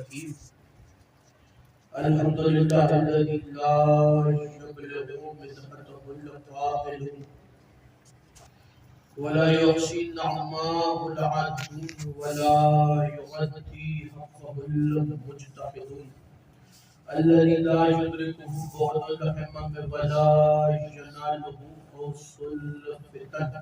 الرحيم. الحمد لله الذي لا يبلغ مدحته القائل ولا يحصي نعماه العدل ولا يؤدي حقه المجتهدون. الذي لا يدركه بعد الهمم ولا يناله قوس الفتن.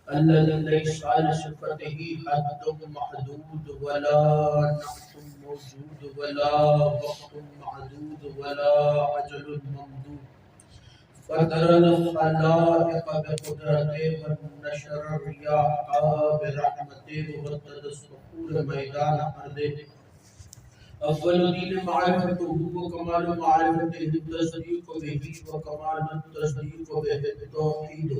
الذي ليس لصفته حد محدود ولا نعت موجود ولا وقت معدود ولا أجل ممدود. فدر الخلائق بقدرته ونشر الرياح برحمته وغدد الصخور ميدان أرضه. أول دين معرفته وكمال معرفته التصديق به وكمال التصديق به التوحيد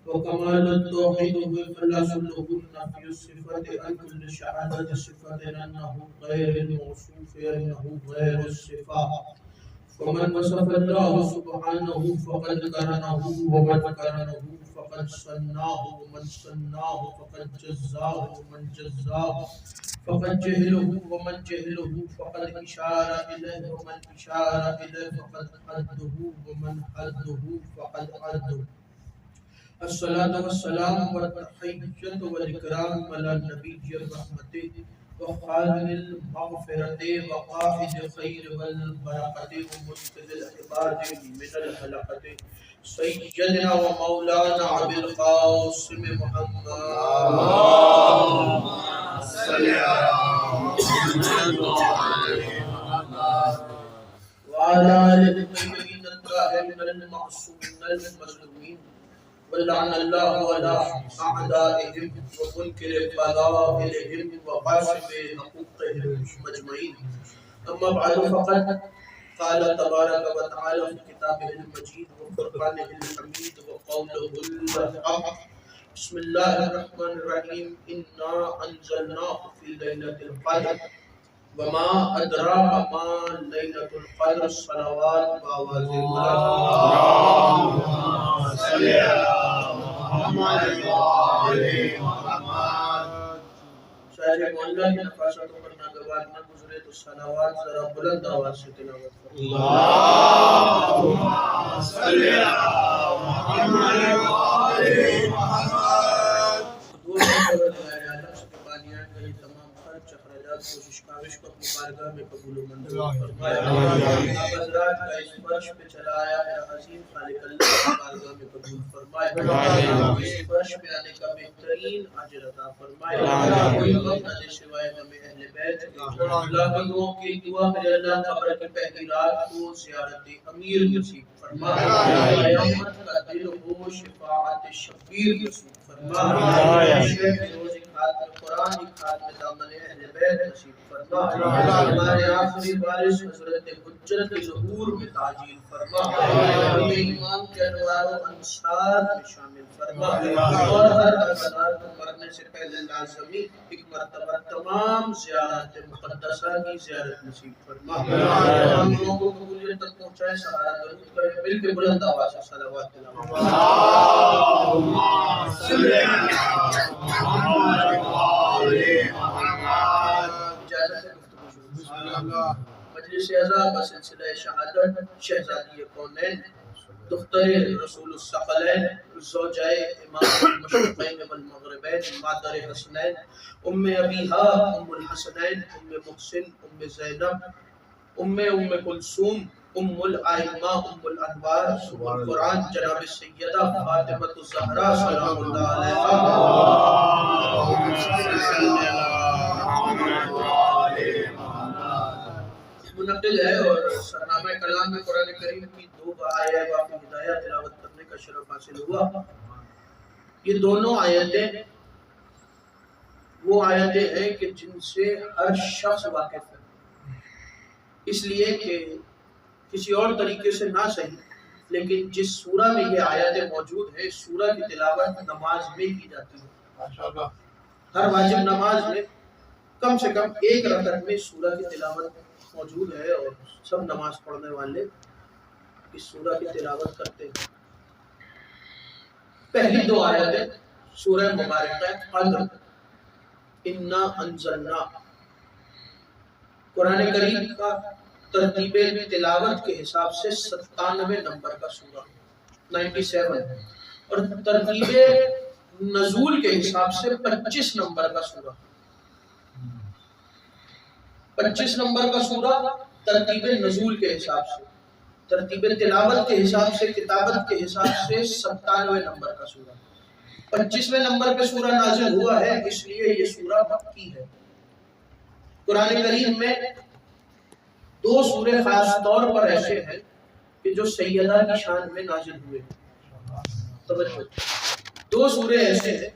وكمال التوحيد وإخلاص له نفي الصفة عن كل شهادة صفة أنه غير الموصوف أنه غير الصفة. ومن وصف الله سبحانه فقد قرنه ومن قرنه فقد صناه ومن صناه فقد جزاه ومن جزاه فقد جهله ومن جهله فقد إشار إليه ومن إشار إليه فقد حده ومن حده فقد عده. الصلاة والسلام والتحية والإكرام على النبي الرحمة وخالد المغفرة وقائد خير والبركة ومنقذ العباد من الهلكة سيدنا ومولانا أبي القاسم محمد اللهم صل على محمد وعلى آله الطيبين الطاهرين المعصومين المظلومين. ولعن الله على أعدائهم ومنكر بلاءهم وقاسم حقوقهم أجمعين. أما بعد فقد قال تبارك وتعالى في كتابه المجيد وفرقانه الحميد وقوله الحق. بسم الله الرحمن الرحيم. إنا أنزلناه في ليلة القدر وما أدراك ما ليلة القدر. الصلوات بآواز بلند. اللهم صل على محمد وآل محمد. شاعر مولانا کی نفاسات پر ناگوار نہ گزرے تو صلوات ذرا بلند آواز سے تلاوت کرو. اللهم صل على محمد وآل محمد. کوشش کاوش کو اپنی بارگاہ میں قبول و منظور فرمائے. آپ حضرات کا اس فرش پہ چلایا ہے عظیم خالق اللہ کی بارگاہ میں قبول فرمائے. اس فرش پہ آنے کا بہترین اجر عطا فرمائے. کوئی غم نہ دے سوائے ہمیں اہل بیت کے. اللہ کی دعاؤں کی دعا کرے اللہ قبر کی پہلی رات کو زیارت امیر نصیب فرمائے. قیامت کا دل ہو شفاعت شبیر نصیب فرمائے. شیخ روز خاتم قرآن خاتم دامن اہل بیت نصیب فرما. ہمارے آخری وارث حضرت حجت ظہور میں تعجیل فرما. ہمیں ایمان کے انوار و انصار میں شامل فرما. اور ہر عبادات کو مرنے سے پہلے لازمی ایک مرتبہ تمام زیارت مقدسہ کی زیارت نصیب فرما. ہم لوگوں کو قبولیت تک پہنچائے. سہارا درود کرے مل کے بلند آواز سے صلوات تلاوت. اللهم صل على محمد وآل محمد. مجلس اعزاز بسلسلہ شہادت شہزادی کونین دختر رسول الثقلین زوجہ امام المشرقین والمغربین مادر حسنین ام ابیہا ام الحسنین ام محسن ام زینب ام کلثوم ام الائمہ ام الانوار ام القرآن جناب سیدہ فاطمہ الزہرا سلام اللہ علیہا. منقل ہے اور سرنامہ کلام میں قرآن کریم کی 2 آیات باقی ہدایات تلاوت کرنے کا شرف حاصل ہوا. یہ دونوں آیتیں وہ آیتیں ہیں کہ جن سے ہر شخص واقف ہے. اس لیے کہ کسی اور طریقے سے نہ صحیح لیکن جس سورہ میں یہ آیتیں موجود ہیں سورہ کی تلاوت نماز میں کی جاتی ہے. ہر واجب نماز میں کم سے کم ایک رکعت میں سورہ کی تلاوت موجود ہے اور سب نماز پڑھنے والے اس سورہ کی تلاوت کرتے ہیں. پہلی 2 آیتیں سورہ مبارکہ قدر انا انزلنا. قرآن کریم کا ترتیب تلاوت کے حساب سے 97 نمبر کا سورہ 97، اور ترتیب نزول کے حساب سے 25 نمبر کا سورہ 25 نمبر کا سورہ ترتیب نزول کے حساب سے، ترتیب تلاوت کے حساب سے، کتابت کے حساب سے 97 نمبر کا سورہ، 25ویں نمبر پہ سورہ نازل ہوا ہے، اس لیے یہ سورہ مکی ہے۔ قرآن کریم میں 2 سورے خاص طور پر ایسے ہیں کہ جو سیدہ کی شان میں نازل ہوئے، توجہ، 2 سورے ایسے ہیں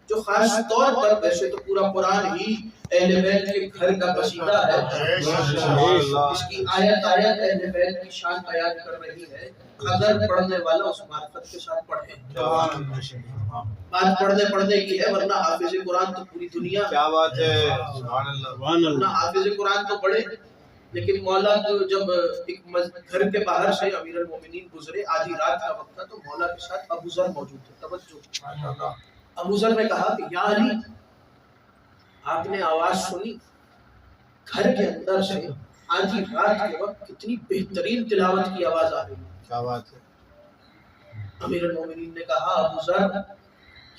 جو خاص طور پر، ویسے تو پورا قرآن ہی اہل بیت کے گھر کا قصیدہ ہے، اس کی آیت آیت اہل بیت کی شان بیان کر رہی ہے، اگر پڑھنے والا اس معرفت کے ساتھ پڑھے۔ بات پڑھنے کی ہے، ورنہ حافظ قرآن تو پوری دنیا، کیا بات ہے، سبحان اللہ، ورنہ حافظ قرآن تو پڑھے، لیکن مولا کو جب ایک گھر کے باہر سے امیر المومنین گزرے، آدھی رات کا وقت تھا، تو مولا کے ساتھ ابو ذر موجود تھے، توجہ، ابو ذر نے کہا کہ یا علی، آپ نے آواز سنی گھر کے اندر سے آدھی رات کے وقت کتنی بہترین تلاوت کی آواز آ رہی ہے، کیا بات ہے۔ امیر المومنین نے کہا ابو ذر،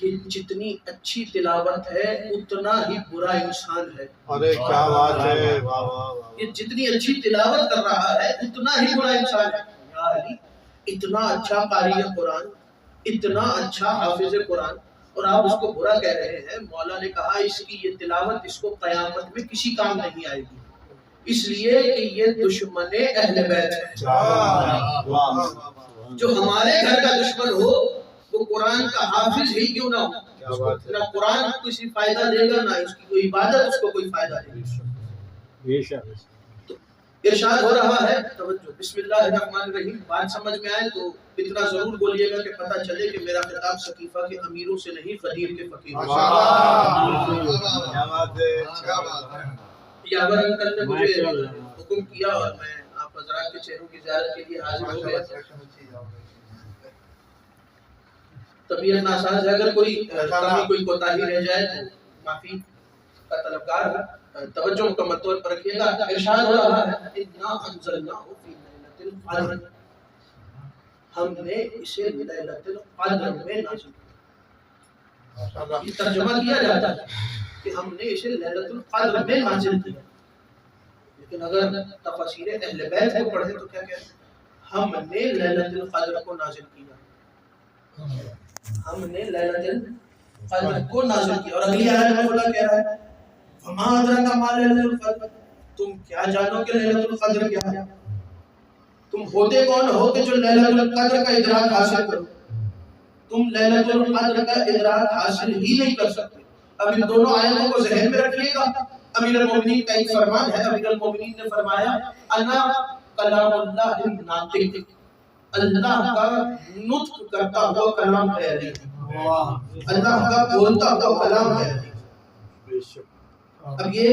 یہ جتنی اچھی تلاوت ہے اتنا ہی برا انسان ہے۔ ارے کیا بات ہے، یہ جتنی اچھی تلاوت کر رہا ہے اتنا ہی برا انسان ہے۔ یا علی، اتنا اچھا قاری قرآن، اتنا اچھا حافظ قرآن، اور آپ اس کو برا کہہ رہے ہیں۔ مولا نے کہا اس کی یہ تلاوت اس کو قیامت میں کسی کام نہیں آئے گی، اس لیے کہ یہ دشمن اہل بیت ہے۔ جو ہمارے گھر کا دشمن ہو وہ قرآن کا حافظ ہی کیوں نہ ہو، نہ قرآن کسی فائدہ دے گا، نہ اس کی کوئی عبادت اس کو کوئی فائدہ دے گا۔ تو ارشاد ہو رہا ہے، توجہ، بسم اللہ الرحمن الرحیم، بات سمجھ میں آئے تو اتنا ضرور بولیے گا کہ پتہ چلے کہ میرا خطاب سقیفہ کے امیروں سے نہیں، قدیر کے فقیروں سے۔ یاور انکل نے مجھے حکم کیا اور میں آپ حضرات کے چہروں کی زیارت کے لیے حاضر ہو گیا۔ طبیعت ناساز ہے، اگر کوئی کمی کوئی کوتاہی رہ جائے تو معافی کا طلبگار ہے، توجہ مکمل طور پر رکھیے گا۔ ارشاد ہو رہا ہے انا انزلناہ فی لیلۃ القدر، ہم نے اسے لیلۃ القدر میں نازل کیا۔ یہ ترجمہ کیا جاتا ہے کہ ہم نے اسے لیلۃ القدر میں نازل کیا، لیکن اگر تفاسیر اہل بیت کو پڑھیں تو کیا کہتے ہیں، ہم نے لیلۃ القدر کو نازل کیا، ہم نے لیلۃ القدر کو نازل کیا۔ اور اگلی آیت میں اللہ کہہ رہا ہے وما ادراک ما لیلۃ القدر، تم کیا جانو کہ لیلۃ القدر کیا ہے، تم ہوتے کون ہو کہ جو لیلۃ القدر کا ادراک حاصل کرو، تم لیلۃ القدر کا ادراک حاصل ہی نہیں کر سکتے۔ اب ان دونوں آیتوں کو ذہن میں رکھیے گا۔ امیر المومنین کا ایک فرمان ہے، امیر المومنین نے فرمایا انا کلام اللہ الناطق، اللہ کا نطق کرتا ہوا کلام ہے علی، اللہ کا بولتا ہوا کلام ہے علی۔ اب یہ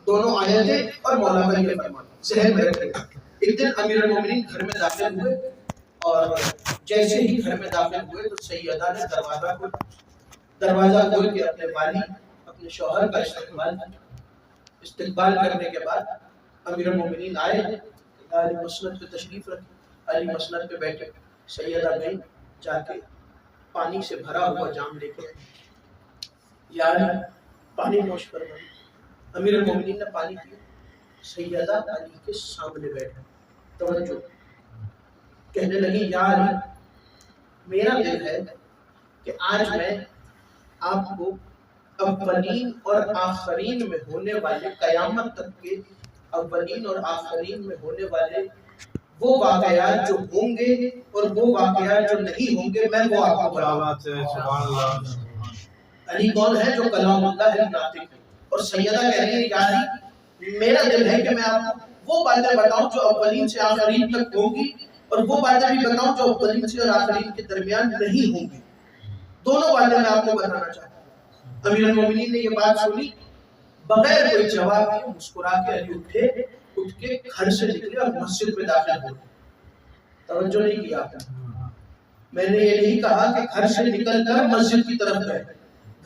دونوں آیتیں اور مولا کا یہ فرمان ذہن میں رکھیں۔ ایک دن امیر المومنین گھر میں داخل ہوئے، اور جیسے ہی گھر میں داخل ہوئے تو سیدہ نے دروازہ کھول کے اپنے والی، اپنے شوہر کا استقبال کرنے کے بعد امیر المومنین آئے، علی مسند پہ تشریف رکھے، علی مسند پہ بیٹھے، سیدہ گئی جا کے پانی سے بھرا ہوا جام لے کے، یا علی پانی نوش فرمائیے۔ امیر المومنین نے پانی پیا، سیدہ علی کے سامنے بیٹھے، توجہ، کہنے لگی یا علی میرا دل ہے کہ آج میں آپ کو اولین اور آخرین میں ہونے والے، قیامت تک کے اولین اور آخرین میں ہونے والے وہ واقعات جو ہوں گے اور وہ واقعات جو نہیں ہوں گے، میں وہ آپ کو بتاؤں گا۔ علی کون ہے؟ جو کلام اللہ ہے، ناطق ہے۔ اور سیدہ کہہ رہی ہے یا علی میرا دل ہے کہ میں آپ کو وہ باتیں بتاؤں جو اولین سے آخرین تک ہوں گی، اور وہ باتیں بھی بتاؤں جو اولین سے اور آخرین کے درمیان نہیں ہوں گی۔ دونوں باتیں میں آپ کو بتانا چاہتا ہوں۔ امیر المومنین نے یہ بات سنی، بغیر کوئی جواب دیے مسکرا کے علی اٹھ کے گھر سے نکلے اور مسجد میں داخل ہوئے۔ توجہ نہیں کیا، میں نے یہ نہیں کہا کہ گھر سے نکل کر مسجد کی طرف گئے،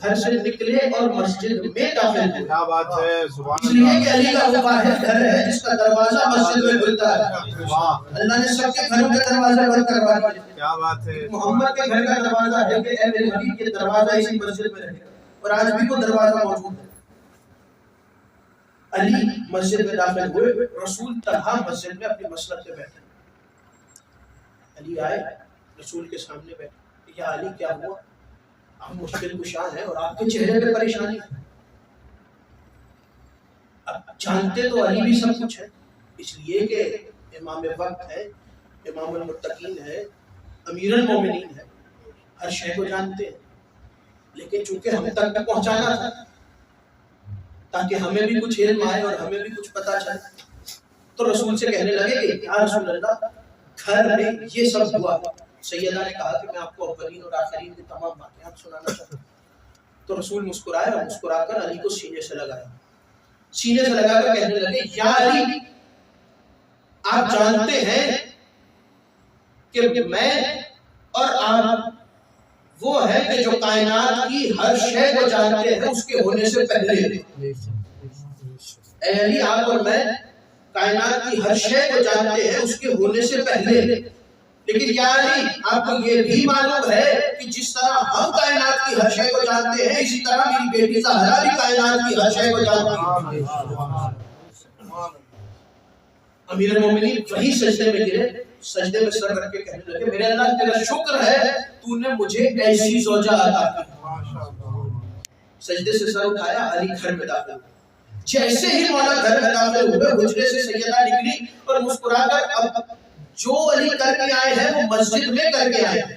گھر سے نکلے اور مسجد میں داخل ہوئے. کیا بات ہے، سبحان اس لیے اللہ. کہ علی کا وہ واحد گھر ہے جس کا دروازہ مسجد میں کھلتا ہے. واہ، اللہ نے سب کے گھروں کے دروازے بند کروا دیے. کیا بات ہے. محمد کے گھر کا دروازہ ہے کہ اے میرے حبیب کے دروازہ اسی مسجد میں رہے اور آج بھی وہ دروازہ موجود ہے. علی مسجد میں داخل ہوئے، رسول تنہا مسجد میں اپنی مسند پہ بیٹھے. علی آئے، رسول کے سامنے بیٹھے. یا علی کیا ہوا؟ آپ مشکل کشا ہیں اور آپ کے چہرے پہ پریشانی ہے. اب جانتے تو علی بھی سب کچھ ہے، اس لیے کہ امام وقت ہے، امام المتقین ہے، امیر المومنین ہے، ہر شے کو جانتے ہیں. لیکن چونکہ ہم تک پہنچانا تھا تاکہ ہمیں بھی کچھ علم آئے اور ہمیں بھی کچھ پتا چلے، تو رسول سے کہنے لگے کہ یا رسول اللہ گھر میں یہ سب ہوا. سیدہ نے کہا کہ میں آپ کو اولین اور آخرین کی تمام واقعات سنانا چاہتا ہوں. تو رسول مسکرائے اور مسکرا کر علی کو سینے سے لگایا. سینے سے لگا کر کہنے لگے یا علی آپ جانتے ہیں کہ میں اور آپ وہ ہے کہ جو کائنات کی ہر شے کو جانتے ہیں اس کے ہونے سے پہلے. اے علی آپ اور میں کائنات کی ہر شے کو جانتے ہیں اس کے ہونے سے پہلے. لیکن یا علی آپ کو یہ بھی معلوم ہے کہ جس طرح ہم کائنات کی ہر شے کو جانتے ہیں اسی طرح میری بیٹی زہرا بھی کائنات کی ہر شے کو جانتی ہے. امیر المومنین وہی سجدے میں گرے، سجدے میں سر رکھ کے کہنے لگے میرے اللہ تیرا شکر ہے تو نے مجھے ایسی زوجہ عطا کی. سجدے سے سر اٹھایا، علی گھر میں داخل ہوئے. جیسے ہی مولا گھر میں داخل ہوئے حجرے سے سیدہ نکلی اور مسکرا کر اب جو علی کر کے آئے ہیں وہ مسجد میں کر کے آئے ہیں.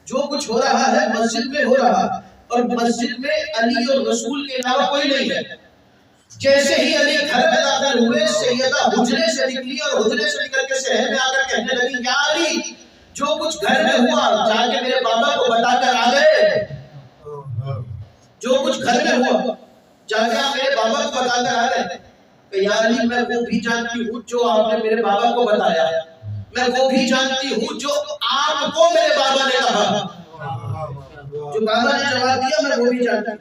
جو کچھ ہو رہا ہے مسجد میں ہو رہا اور مسجد میں علی اور رسول کے علاوہ کوئی نہیں ہے. جیسے ہی علی گھر میں داخل ہوئے سیدہ حجرے سے نکلی اور حجرے سے نکل کے صحن میں آ کر کہنے لگی یا علی جو کچھ گھر میں ہوا جا کے میرے بابا کو بتا کر آ گئے. جو کچھ گھر میں ہوا جا کے آپ میرے بابا کو بتا کر آ گئے. کہ یا علی میں وہ بھی جانتی ہوں جو آپ نے میرے بابا کو بتایا، میں وہ بھی جانتی ہوں جو آپ کو میرے بابا نے کہا. جو بابا نے جواب دیا میں وہ بھی جانتا ہوں.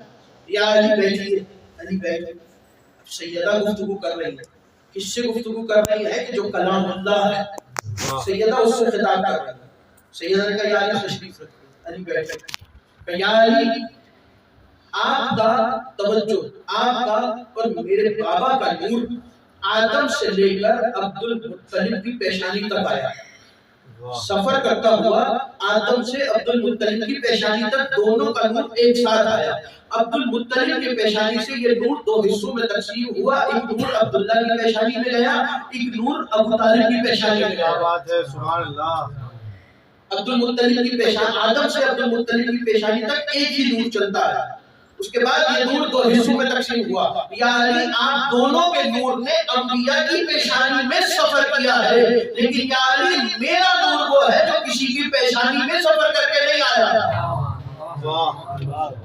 یا علی بیٹھیے. علی بیٹھے. سیدہ گفتگو کر رہی ہے. کس سے گفتگو کر رہی ہے کہ جو کلام اللہ ہے. سیدہ اس سے خطاب کر رہی ہے. سیدہ نے کہا یا علی تشریف رکھیں. علی بیٹھے. کہ یا علی آپ کا توجہ، آپ کا اور میرے بابا کا نور آدم سے لے کر عبد المطلب کی پیشانی تک آیا. سفر کرتا ہوا آدم سے عبد المطلب کی پیشانی تک دونوں کا نور ایک ساتھ آیا. عبد المطلب کی پیشانی سے یہ نور دو حصوں میں تقسیم ہوا. ایک نور عبداللہ کی پیشانی میں گیا، ایک نور ابو طالب کی پیشانی میں گیا. بات ہے، سبحان اللہ. عبد المطلب کی پیشانی آدم سے عبد المطلب کی پیشانی تک ایک ہی نور چلتا ہے. اس کے بعد یہ نور دو حصوں میں تقسیم ہوا. یا علی آپ دونوں کے نور نے انبیاء کی پیشانی میں سفر کیا ہے، لیکن یا علی میرا نور وہ ہے جو کسی کی پیشانی میں سفر کر کے نہیں آیا.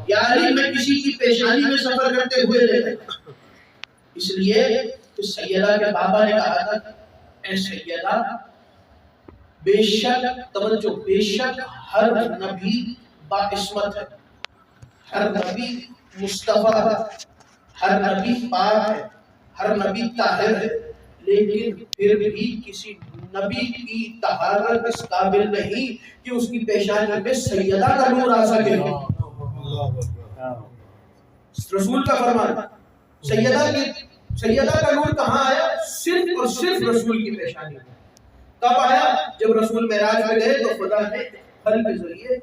یا علی میں کسی کی پیشانی میں سفر کرتے ہوئے نہیں. اس لیے کہ سیدہ کے بابا نے کہا تھا اے سیدہ بے شک توجہ، بے شک ہر نبی باعصمت ہے، ہر نبی مصطفیٰ ہے، ہر نبی پاک ہے، ہر نبی طاہر ہے، لیکن پھر بھی کسی نبی کی طہارت اس قابل نہیں کہ اس کی پیشانی میں سیدہ کا نور آ سکے. رسول کا فرمان. سیدہ کا نور کہاں آیا؟ صرف اور صرف رسول کی پیشانی میں. کب آیا؟ جب رسول معراج میں گئے تو خدا نے پھل کے ذریعے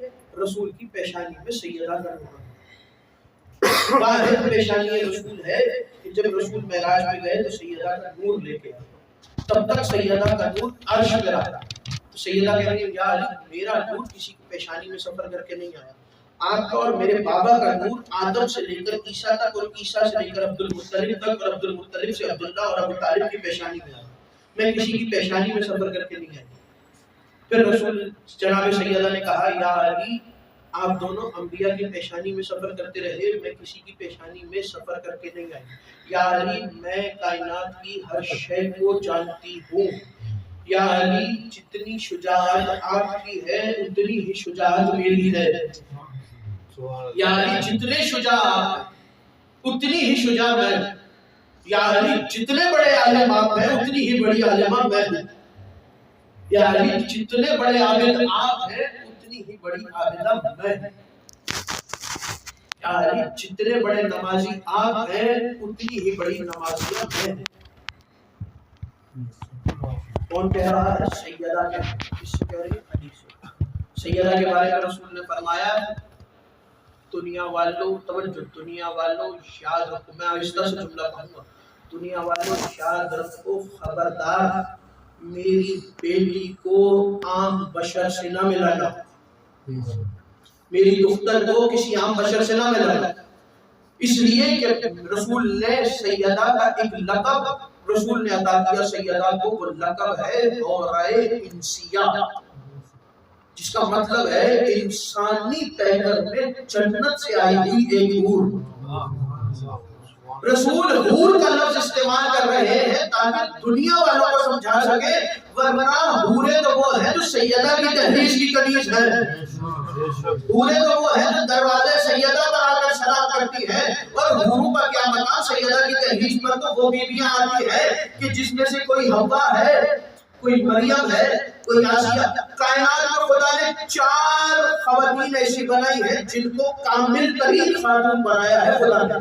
رسول کی پیشانی میں سیدہ کا نور. واحد پیشانی رسول ہے کہ جب رسول معراج میں گئے تو سیدہ کا نور لے کے آئے. تب تک سیدہ کا نور عرش پہ رہا. سیدہ کہہ رہی ہے یا علی میرا نور کسی کی پیشانی میں سفر کر کے نہیں آیا. آپ کا اور میرے بابا کا نور آدم سے لے کر عیسیٰ تک اور عیسیٰ سے لے کر عبد المطلب تک اور عبد المطلب سے عبداللہ اور ابو طالب کی پیشانی میں آیا. میں کسی کی پیشانی میں سفر کر کے نہیں آیا. پھر رسول جناب سیدہ نے کہا یا علی آپ دونوں انبیاء کی پیشانی میں سفر کرتے رہے، میں کسی کی پیشانی میں سفر کر کے نہیں آئی. یا علی میں کائنات کی ہر شے کو جانتی ہوں. یا علی جتنی شجاعت آپ کی ہے اتنی ہی شجاعت میری ہے. یا علی جتنے شجاع آپ ہیں اتنی ہی شجاع میں ہوں، یا علی جتنے بڑے عالم آپ ہیں اتنی ہی بڑی عالمہ میں ہوں، یا علی جتنے بڑے عابد آپ ہیں اتنی ہی بڑی عابدہ میں ہوں، یا علی جتنے بڑے نمازی آپ ہیں اتنی ہی بڑی نمازیہ میں ہوں۔ کون کہہ رہا ہے؟ سیدہ کے کس سے کہہ رہی ہے؟ حدیث سے۔ سیدہ کے بارے میں رسول نے فرمایا دنیا والوں توجہ، دنیا والوں یاد رکھو، میں آہستہ سے جملہ پڑھوں گا، دنیا والوں یاد رکھو، خبردار میری بیٹی کو عام بشر سے نہ ملانا، میری دختر کو کسی عام بشر سے نہ ملانا، اس لیے کہ رسول نے سیدہ کا ایک لقب رسول نے عطا کیا سیدہ کو، وہ لقب ہے حورائے انسیہ، جس کا مطلب ہے انسانی پیکر میں جنت سے آئی ہوئی ایک حور۔ رسول حور کا لفظ استعمال کر رہے ہیں تاکہ دنیا والوں کو سمجھا سکے، ورنہ حوریں تو وہ ہیں جو سیدہ کی دہلیز کی کنیز ہے، حوریں تو وہ ہیں جو دروازے سیدہ پر آ کر سلام کرتی ہیں، اور حوروں کا کیا مقام سیدہ کی دہلیز پر تو وہ بیویاں آتی ہیں کہ جس میں سے کوئی حوا ہے، کوئی مریم ہے، کوئی آسیہ۔ کائنات میں خدا نے 4 خواتین ایسی بنائی ہیں جن کو کامل ترین خاتون بنایا ہے خدا نے۔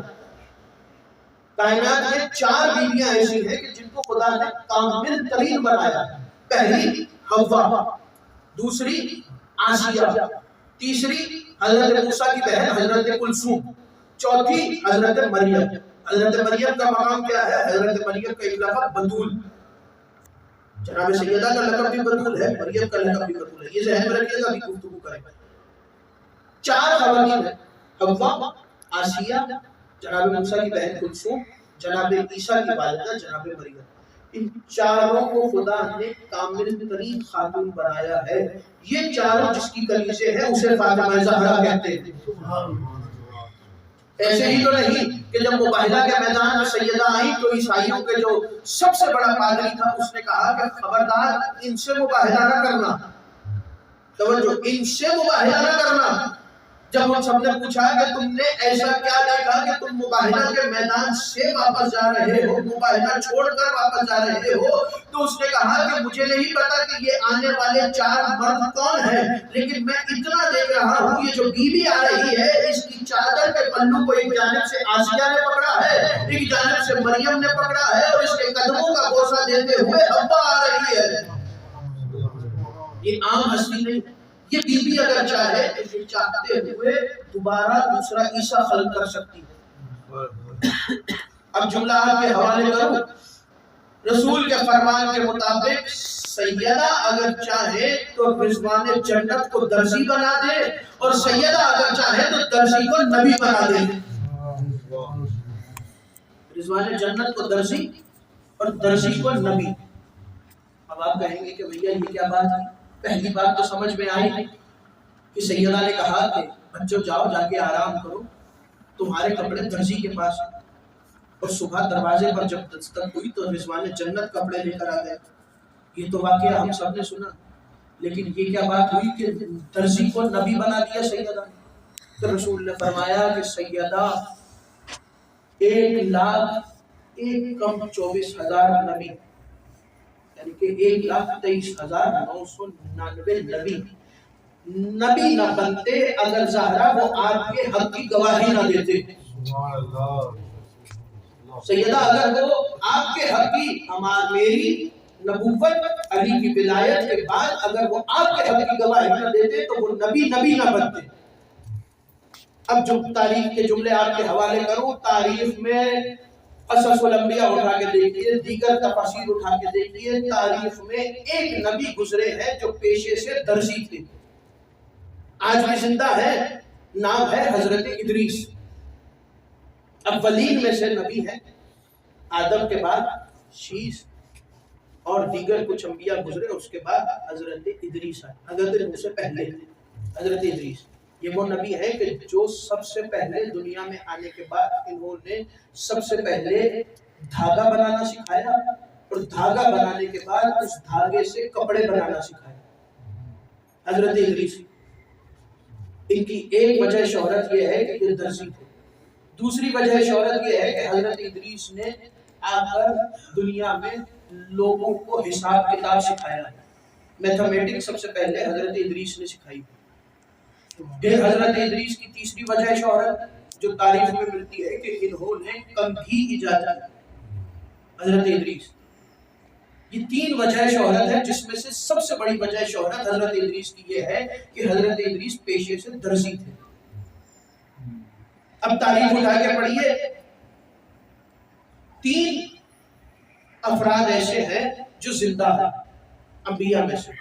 کائنات میں 4 بیویاں ایسی ہیں کہ جن کو خدا نے کامل ترین بنایا۔ پہلی حوا، دوسری آسیہ، تیسری حضرت موسیٰ کی بہن حضرت کلثوم، چوتھی حضرت مریم۔ حضرت مریم کا مقام کیا ہے؟ حضرت مریم کا ایک لقب بتول، جناب سیدہ کا لقب بھی بتول ہے، مریم کا لقب بھی بتول ہے، یہ ذہن میں رکھیے گا، ابھی گفتگو کریں گے۔ 4 خواتین ہیں، حوا، آسیہ، جناب موسیٰ کی بہن کلثوم، جناب عیسیٰ کی والدہ جناب مریم۔ ان چاروں کو خدا نے کامل ترین خاتون بنایا ہے۔ یہ چاروں جس کی کلیجے ہیں اسے فاطمہ زہرا کہتے ہیں۔ ایسے ہی تو نہیں کہ جب مباہلہ کے میدان میں سیدہ آئیں تو عیسائیوں کے جو سب سے بڑا پادری تھا اس نے کہا کہ خبردار ان سے مباہلہ نہ کرنا، توجہ، ان سے مباہلہ نہ کرنا۔ جب ان سب نے پوچھا کہ تم نے ایسا کیا دیکھا کہ تم مباہلہ کے میدان سے واپس جا رہے ہو، مباہلہ چھوڑ کر واپس جا رہے ہو، تو اس نے کہا کہ مجھے نہیں پتا کہ یہ آنے والے 4 مرد کون ہیں، لیکن میں اتنا دیکھ رہا ہوں یہ جو بیوی آ رہی ہے اس کی چادر کے پلو کو ایک جانب سے آسیہ نے پکڑا ہے، ایک جانب سے مریم نے پکڑا ہے، اور اس کے قدموں کا بوسہ دیتے ہوئے حوا آ رہی ہے۔ یہ عام ہستی نہیں، یہ بیوی اگر چاہے تو یہ چاہتے ہوئے دوبارہ دوسرا عیسیٰ خلق کر سکتی ہے۔ اب جملہ آپ کے حوالے کروں، رسول کے فرمان کے مطابق سیدہ اگر چاہے تو رضوان جنت کو درزی بنا دے، اور سیدہ اگر چاہے تو درزی کو نبی بنا دے۔ رضوان جنت کو درزی اور درزی کو نبی۔ اب آپ کہیں گے کہ بھیا یہ کیا بات ہے؟ پہلی بات تو سمجھ میں آئی کہ سیدہ نے کہا کہ بچوں جاؤ جا کے آرام کرو، تمہارے کپڑے درزی کے پاس، اور صبح دروازے پر جب دستک ہوئی تو رضوان جنت کپڑے لے کر آ گئے۔ یہ تو واقعہ ہم سب نے سنا، لیکن یہ کیا بات ہوئی کہ درزی کو نبی بنا دیا سیدہ نے؟ تو رسول نے فرمایا کہ سیدہ 1,24,000 نبی، یعنی کہ 1,23,999 نبی نہ بنتے اگر زہرا وہ آپ کے حق کی گواہی نہ دیتے۔ سیدہ اگر وہ آپ کے حق کی، میری نبوت علی کی ولایت کے بعد اگر وہ آپ کے حق کی گواہی نہ دیتے تو وہ نبی نہ بنتے۔ اب جو تاریخ کے جملے آپ کے حوالے کروں، تاریخ میں قصص الانبیاء اٹھا کے دیکھیے، دیگر تفاسیر اٹھا کے دیکھیے، تاریخ میں ایک نبی گزرے ہیں جو پیشے سے درزی تھے، آج بھی زندہ ہے، نام ہے حضرت ادریس۔ اولین میں سے نبی ہے، آدم کے بعد شیس اور دیگر کچھ انبیاء گزرے، اس کے بعد حضرت ادریس آئے، حضرت نوح سے پہلے حضرت ادریس۔ یہ وہ نبی ہے کہ جو سب سے پہلے دنیا میں آنے کے بعد انہوں نے سب سے پہلے دھاگا بنانا سکھایا، اور دھاگا بنانے کے بعد اس دھاگے سے کپڑے بنانا سکھایا، حضرت ادریس۔ ان کی ایک وجہ شہرت یہ ہے کہ یہ درسی تھے، دوسری وجہ شہرت یہ ہے کہ حضرت ادریس نے آ کر دنیا میں لوگوں کو حساب کتاب سکھایا ہے۔ میتھمیٹکس سب سے پہلے حضرت ادریس نے سکھائی۔ پھر حضرت ادریس کی تیسری وجہ شہرت جو تاریخ میں ملتی ہے کہ انہوں نے کمبھی ایجاد کی، حضرت ادریس۔ یہ تین وجہ شہرت ہے، جس میں سے سب سے بڑی وجہ شہرت حضرت ادریس کی یہ ہے کہ حضرت ادریس پیشے سے درزی تھے۔ اب تاریخ اٹھا کے پڑھیے، تین افراد ایسے ہیں جو زندہ ہیں انبیاء میں سے،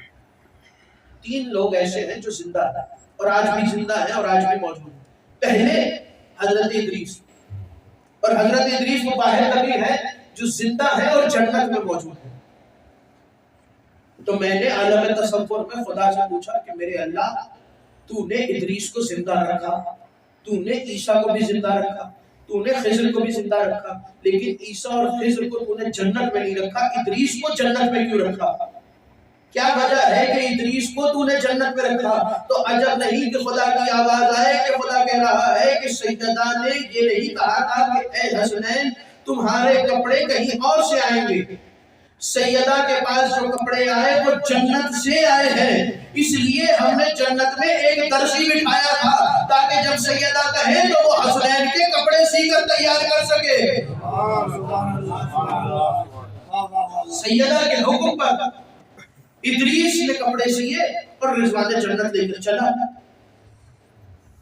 تین لوگ ایسے ہیں جو زندہ ہیں اور آج بھی زندہ ہیں اور آج بھی موجود ہیں۔ پہلے حضرت ادریس، اور حضرت ادریس وہ واحد نبی ہے جو زندہ ہے اور جنت میں موجود ہے۔ تو میں نے عالم تصور میں خدا سے پوچھا کہ میرے اللہ، تو نے ادریس کو زندہ رکھا، تو نے عیسیٰ کو بھی زندہ رکھا، تو نے خضر کو بھی زندہ رکھا، لیکن عیسیٰ اور خضر کو تو نے جنت میں نہیں رکھا، ادریس کو جنت میں کیوں رکھا؟ کیا وجہ ہے کہ ادریس کو تو نے جنت میں رکھا؟ تو عجب نہیں کہ خدا کی آواز آئے کہ خدا کہہ رہا ہے کہ سیدہ نے یہ نہیں کہا تھا کہ اے حسنین تمہارے کپڑے کہیں اور سے آئیں گے، سیدہ کے پاس جو کپڑے آئے وہ جنت سے آئے ہیں، اس لیے ہم نے جنت میں ایک درزی بٹھایا تھا تاکہ جب سیدہ کہے تو وہ حسنین کے کپڑے سی کر تیار کر سکے۔ سیدہ کے حکم پر ادریس نے کپڑے سیے اور رضوان جنت لے کر چلا۔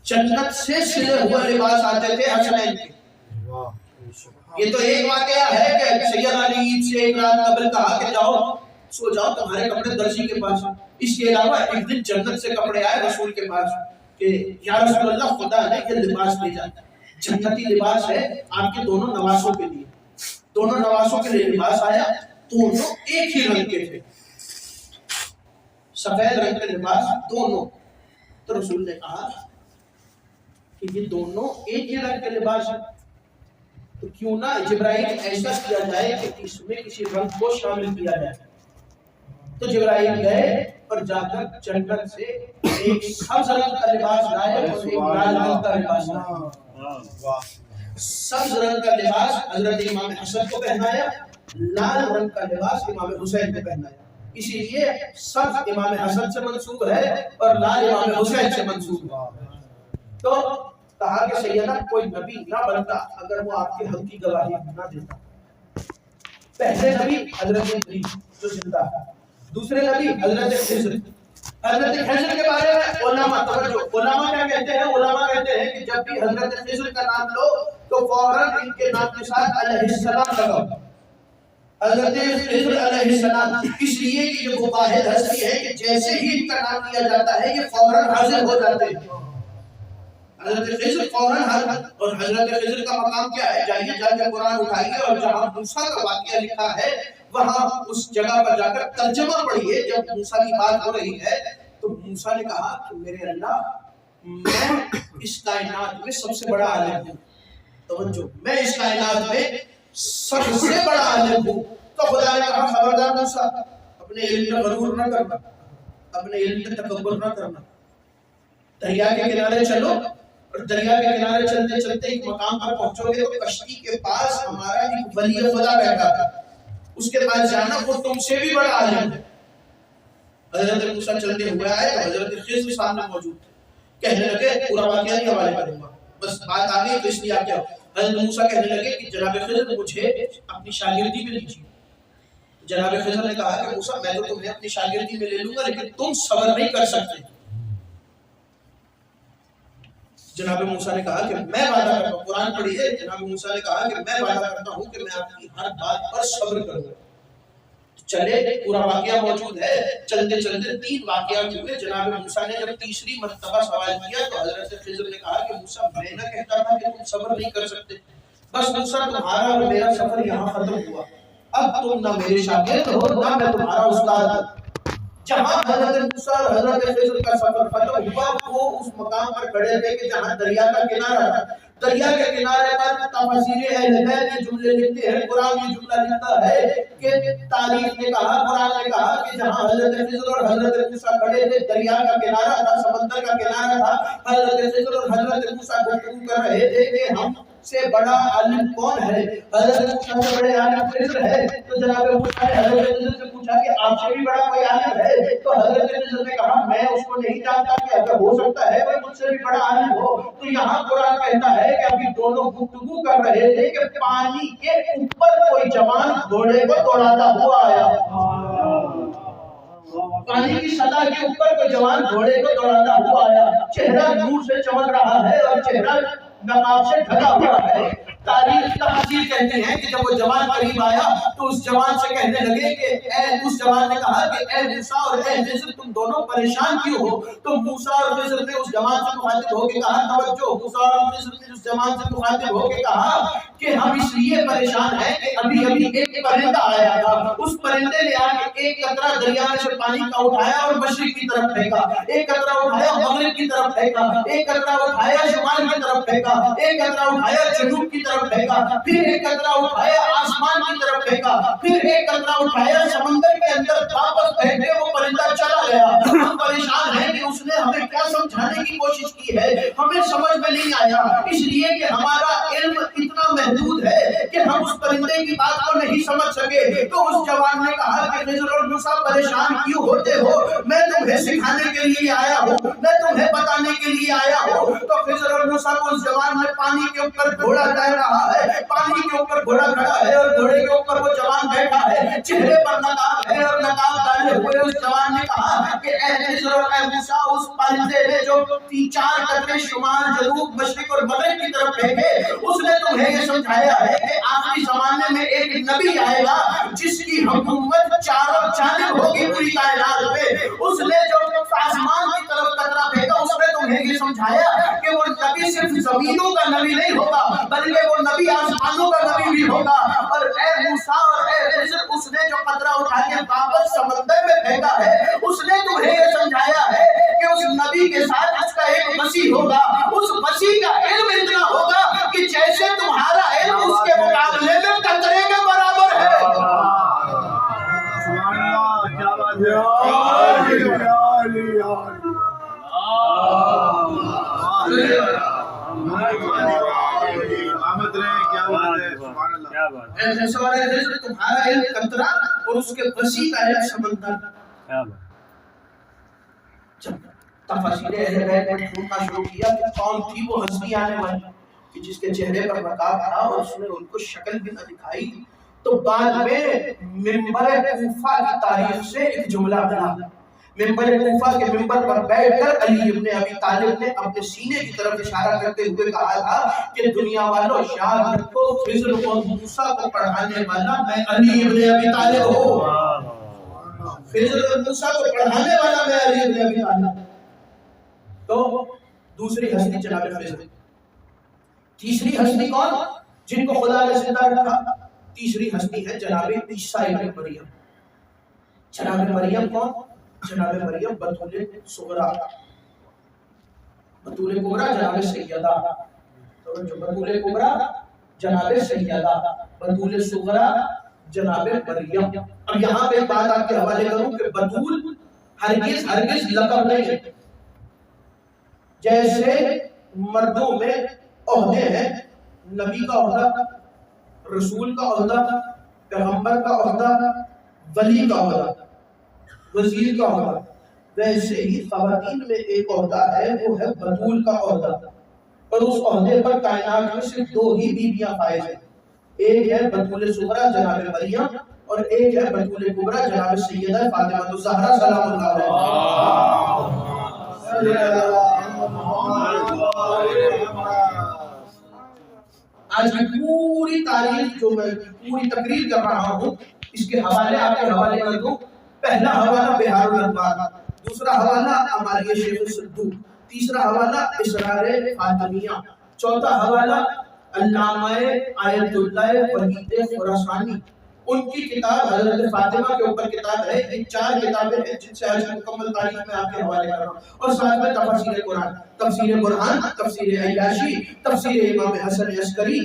جنت سے سلے ہوئے لباس آتے تھے حسنین کے۔ یہ تو ایک واقعہ ہے کہ سیدہ نے عید سے ایک رات قبل کہا کہ جاؤ سو جاؤ تمہارے کپڑے درزی کے پاس۔ اس کے علاوہ ایک دن جنت سے کپڑے آئے رسول کے پاس کہ یا رسول اللہ خدا نے یہ لباس بھیجا، جنتی لباس ہے آپ کے دونوں نواسوں کے لیے۔ دونوں نواسوں کے لیے لباس آیا، دونوں ایک ہی رنگ کے تھے، سفید رنگ کے لباس دونوں۔ تو رسول نے کہا کہ یہ دونوں ایک ہی رنگ کے لباس ہیں، تو کیوں نہ جبرائیل ایسا کیا جائے کہ اس میں کسی رنگ کو شامل کیا جائے۔ تو جبرائیل گئے اور جا کر جنت سے ایک سبز رنگ کا لباس لائے اور ایک لال رنگ کا لباس لائے۔ سبز رنگ کا لباس حضرت امام حسن کو پہنایا، لال رنگ کا لباس امام حسین کو پہنایا۔ اسی لیے سبز امام حسن سے منسوب ہے اور لال امام حسین سے منسوب ہے۔ تو کہا کہ سیدہ کوئی نبی نہ بنتا اگر وہ آپ کے حق کی گواہی نہ دیتا۔ پہلے نبی حضرت ادریس جو زندہ ہے، دوسرے نبی حضرت خضر۔ حضرت خضر کے بارے میں علماء توجہ، علماء کیا کہتے ہیں؟ علماء کہتے ہیں کہ جب بھی حضرت خضر کا نام لو تو فوراً ان کے نام کے ساتھ علیہ السلام لگاؤ، حضرت خضر علیہ السلام، اس لیے کہ یہ وہ واحد ہستی ہے کہ جیسے ہی ان کا نام لیا جاتا ہے یہ فوراً حاضر ہو جاتے ہیں۔ حضرت خضر فوراً حاضر، اور حضرت خضر کا مقام کیا ہے؟ جائیے جا کے قرآن اٹھائیے اور جہاں موسیٰ کا واقعہ لکھا ہے وہاں اس جگہ پر جا کر ترجمہ پڑھیے۔ جب موسیٰ کی بات ہو رہی ہے تو موسیٰ نے کہا کہ میرے اللہ میں اس کائنات میں سب سے بڑا عالم ہوں، توجہ، میں اس کائنات میں سب سے بڑا عالم ہوں۔ تو خدا نے کہا خبردار موسیٰ اپنے علم میں غرور نہ کرنا، اپنے علم میں تکبر نہ کرنا، دریا کے کنارے چلو، اور دریا کے کنارے چلتے چلتے ایک مقام پر پہنچو گے تو کشتی کے پاس ہمارا ایک ولی خدا بیٹھا ہے، اس کے پاس جانا، وہ تم سے بھی بڑا عالم ہے۔ حضرت موسیٰ چلتے ہوئے آئے تو حضرت خضر سامنے موجود تھے، کہنے لگے پورا واقعہ نہیں حوالے کروں گا، بس بات آ گئی تو اس لیے آپ کیا۔ حضرت موسیٰ کہنے لگے کہ جناب خضر مجھے اپنی شاگردی میں لیجیے۔ جناب خضر نے کہا کہ موسیٰ میں تو تمہیں اپنی شاگردی میں لے لوں گا لیکن تم صبر نہیں کر سکتے۔ جناب موسیٰ نے کہا کہ میں وعدہ کرتا ہوں، قرآن پڑھیے، جناب موسیٰ نے کہا کہ میں وعدہ کرتا ہوں کہ میں آپ کی ہر بات پر صبر کروں گا۔ چلے، پورا واقعہ موجود ہے، چلتے چلتے 3 واقعات ہوئے۔ جناب موسیٰ نے جب تیسری مرتبہ سوال کیا تو حضرت خضر نے کہا کہ موسیٰ میں نہ کہتا تھا کہ تم صبر نہیں کر سکتے، بس موسیٰ تمہارا اور میرا سفر یہاں ختم ہوا، اب تم نہ میرے شاگرد ہو نہ میں تمہارا استاد ہوں۔ جہاں حضرت موسیٰ اور حضرت خضر کا سفر ختم ہوا وہ اس مقام پر کھڑے تھے کہ جہاں دریا کا کنارہ تھا. دریا کے کنارے پر تفاسیر اہل بیت یہ جملے لکھتے ہیں, قرآن یہ جملہ لکھتا ہے کہ تاریخ نے کہا, قرآن نے کہا کہ جہاں حضرت خضر اور حضرت موسیٰ کھڑے تھے دریا کا کنارہ تھا, سمندر کا کنارہ تھا. حضرت خضر اور حضرت موسیٰ گفتگو کر رہے تھے کہ ہم سے بڑا عالم کون ہے؟ حضرت موسیٰ سے بڑے عالم خضر ہے. تو جناب موسیٰ نے حضرت خضر سے پوچھا کہ آپ سے بھی بڑا کوئی عالم ہے؟ تو حضرت خضر نے کہا میں اس کو نہیں جانتا کہ اگر ہو سکتا ہے کوئی مجھ سے بھی بڑا عالم ہو. تو یہاں قرآن کہتا ہے کہ ابھی دونوں گفتگو کر رہے تھے کہ پانی کے اوپر کوئی جوان گھوڑے کو دوڑاتا ہوا آیا. پانی کی سطح کے اوپر کوئی جوان گھوڑے کو دوڑاتا ہوا آیا. چہرہ نور سے چمک رہا ہے اور چہرہ نقاب سے ڈھکا ہوا ہے. تاریخ تفسیر کہتے ہیں کہ جب وہ جوان قریب آیا تو اس جوان سے کہنے لگے کہ اس جوان نے کہا کہ اے موسیٰ اور اے خضر تم دونوں پریشان کیوں ہو؟ تو موسیٰ اور خضر نے اس جوان سے مخاطب ہو کے کہا, توجہ, موسیٰ اور خضر نے اس جوان سے مخاطب ہو کے کہا کہ ہم اس لیے پریشان ہیں کہ ابھی ایک پرندہ آیا تھا, اس پرندے نے آ کے ایک قطرہ دریا میں سے پانی کا اٹھایا اور مشرق کی طرف پھینکا, ایک قطرہ اٹھایا مغرب کی طرف پھینکا, ایک قطرہ اٹھایا شمال کی طرف پھینکا, ایک قطرہ اٹھایا جنوب کی طرف پھینکا, پھر ایک قطرہ اٹھایا آسمان کی طرف پھینکا, پھر ایک قطرہ اٹھایا سمندر کے اندر واپس پھینک کے وہ پرندہ چلا گیا. ہم پریشان ہیں کہ اس نے ہمیں کیا سمجھانے کی کوشش کی ہے, ہمیں سمجھ میں نہیں آیا, اس لیے کہ ہمارا علم اتنا محدود ہے کہ ہم اس پرندے کی بات کو نہیں سمجھ سکے. تو اس جوان نے کہا کہ خضر اور موسیٰ پریشان کیوں ہوتے ہو؟ میں تمہیں سکھانے کے لیے آیا ہوں, میں تمہیں بتانے کے لیے آیا ہوں. تو خضر اور موسیٰ کو اس جوان نے پانی کے اوپر گھوڑا تیر رہا ہے, پانی کے اوپر گھوڑا کھڑا ہے اور گھوڑے کے اوپر وہ جوان بیٹھا ہے, چہرے پر نقاب ہے اور نقاب ڈالے ہوئے اس جوان نے کہا کہ اے خضر اور اے موسیٰ اس پرندے نے جو 4 قطرے شمال جنوب مشرق اور مغرب کی طرف پھینکے اس نے تمہیں یہ سمجھایا ہے کہ آخری زمانے میں ایک نبی آئے گا جس کی حکومت چاروں جانب ہوگی پوری کائنات میں. اس نے جو آسمان کی طرف قطرہ پھینکا اس نے تمہیں یہ سمجھایا کہ وہ نبی صرف زمینوں کا نبی نہیں ہوگا بلکہ وہ نبی آسمانوں کا نبی بھی ہوگا. اور اے موسیٰ اور اے خضر اس نے جو قطرہ اٹھا کے واپس سمندر میں پھینکا ہے اس نے تمہیں یہ سمجھایا ہے کہ اس نبی کے ساتھ اس کا ایک وسیع ہوگا, اس وسیع کا علم اتنا ہوگا کہ جیسے تمہارا علم اس کے مقابلے میں قطرے کے برابر ہے. سبحان اللہ, کیا بات ہے. تمہارا علم قطرہ اور اس کے وسیع کا علم سمندر. جب تفاسیر اہل بیت نے ڈھونڈنا شروع کیا کہ کون تھی وہ ہستی آنے والی کہ جس کے چہرے پر نقاب تھا اور اس نے ان کو شکل بھی نہ دکھائی, تو بعد میں منبر کوفہ کی تاریخ سے ایک جملہ بنا. منبر کوفہ کے منبر پر بیٹھ کر علی ابن ابی طالب نے اپنے سینے کی طرف اشارہ کرتے ہوئے کہا تھا کہ دنیا والوں یاد رکھو خضر اور موسیٰ کو پڑھانے والا میں علی ابن ابی طالب ہوں. خضر اور موسیٰ کو پڑھانے والا میں علی ابن ابی طالب. تو دوسری ہستی جناب خضر. تیسری ہستی کون جن کو خدا نے زندہ رکھا؟ تیسری ہستی ہے جناب عیسیٰ ابن مریم. جناب مریم کون؟ جناب مریم بطول صغرا. بطول کبرا جناب سیدہ, بطول کبرا جناب سیدہ, بطول صغرا جناب مریم. اب یہاں پہ بات آپ کے حوالے کروں کہ بطول ہرگز لقب نہیں ہے. جیسے مردوں میں عہدے ہیں, نبی کا عہدہ, رسول کا عہدہ, پیغمبر کا عہدہ, ولی کا عہدہ, وزیر کا عہدہ, ویسے ہی خواتین میں ایک عہدہ ہے وہ ہے بطول کا عہدہ. اور اس عہدے پر کائنات میں صرف 2 ہی بیویاں فائز ہیں, ایک ہے بطول صغرا جناب مریم اور ایک ہے بطول کبرا جناب سیدہ فاطمہ الزہرا سلام اللہ علیہا. آج کی پوری تاریخ جو میں پوری تقریر کر رہا ہوں اس کے حوالے آپ کے حوالے کر دوں. پہلا حوالہ بہار الانوار, دوسرا حوالہ ہماری شیخ صدوق, تیسرا حوالہ اسرار فاطمیہ, چوتھا حوالہ علامہ آیت اللہ وحید خراسانی, ان کی کتاب حضرت فاطمہ کے اوپر کتاب ہے. یہ 4 کتابیں ہیں جن سے آج مکمل تاریخ میں آپ کے حوالے کر رہا ہوں. اور ساتھ میں تفسیر قرآن، تفسیر قرآن، تفسیر عیاشی، تفسیر امام حسن عسکری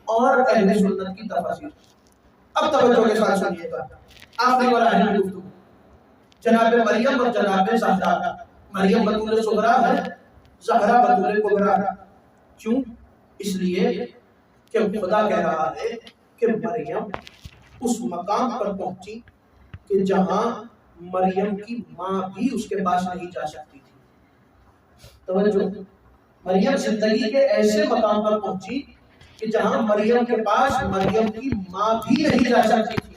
اور اہل سنت کی تفاسیر. اب توجہ کے ساتھ سنیے گا. آخری والا اہم گفتگو جناب مریم اور جناب زہرا. مریم بطول صغرا ہے، زہرا بطول کبرا ہے. کیوں؟ اس لیے کہ خدا کہہ رہا ہے کہ مریم اس مقام پر پہنچی کہ جہاں مریم کی ماں بھی اس کے پاس نہیں جا سکتی تھی. توجہ، مریم زندگی کے ایسے مقام پر پہنچی کہ جہاں مریم کے پاس مریم کی ماں بھی نہیں جا سکتی تھی.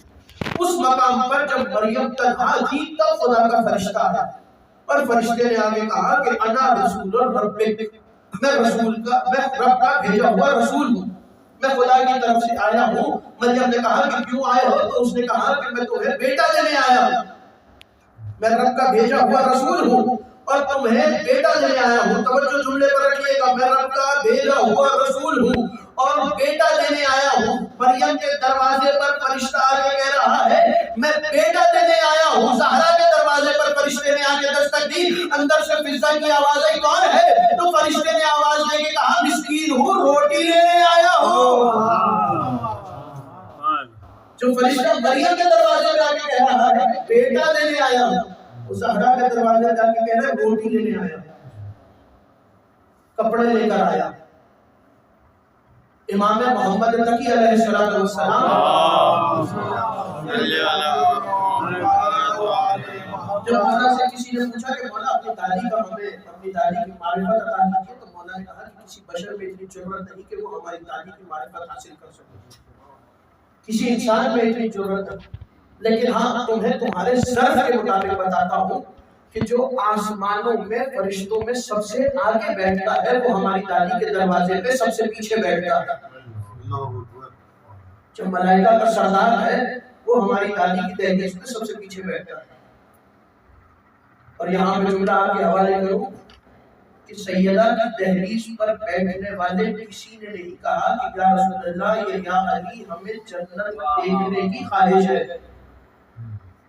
اس مقام پر جب مریم تنہا تھی تب خدا کا فرشتہ آیا اور فرشتے نے آگے کہا کہ انا رسول ربک، میں رسول کا، میں رب کا بھیجا ہوا رسول ہوں، میں خدا کی طرف سے آیا ہوں. مریم نے کہا کہ کیوں آئے ہو؟ تو اس نے کہا کہ میں تمہیں بیٹا دینے آیا ہوں، میں رب کا بھیجا ہوا رسول ہوں اور تمہیں بیٹا دینے آیا ہوں. توجہ جملے پر رکھیے گا، میں رب کا بھیجا ہوا رسول ہوں اور بیٹا دینے آیا ہوں. مریم کے دروازے پر فرشتہ آگے کہہ رہا ہے میں بیٹا دینے آیا ہوں. زہرا کے دروازے پر فرشتے نے آگے دستک دی. اندر سے فضا کی آواز آئی کون ہے؟ تو فرشتے نے آواز دے کے کہا مسکین ہوں، روٹی لینے آیا ہوں. جو فرشتہ مریم کے دروازے پر آگے کہہ رہا ہے بیٹا دینے آیا ہوں، وہ زہرا کے دروازے پر آگے کہہ رہا ہے روٹی لینے آیا ہوں، کپڑے لے کر آیا. امام محمد تقی علیہ السلام جب مولا سے کسی نے پوچھا کہ مولا اپنی دادی کا ہمیں اپنی دادی کی معرفت عطا کیجیے، تو مولا نے کہا کہ کسی بشر میں اتنی ضرورت نہیں کہ وہ ہماری دادی کی معرفت حاصل کر سکے، کسی انسان میں اتنی ضرورت نہیں. لیکن ہاں تمہیں تمہارے ظرف کے مطابق بتاتا ہوں کہ جو آسمانوں میں فرشتوں میں سب سے آگے بیٹھتا ہے وہ ہماری دادی کے دروازے پہ سب سے پیچھے بیٹھتا ہے. جو ملائکہ کا سردار ہے وہ ہماری دادی کی دہلیز میں سب سے پیچھے بیٹھتا ہے. اور یہاں میں جملہ آپ کے حوالے کروں کہ سیدہ کی دہلیز پر بیٹھنے والے کسی نے نہیں کہا کہ یا رسول اللہ یا علی ہمیں جنت دیکھنے کی خواہش ہے،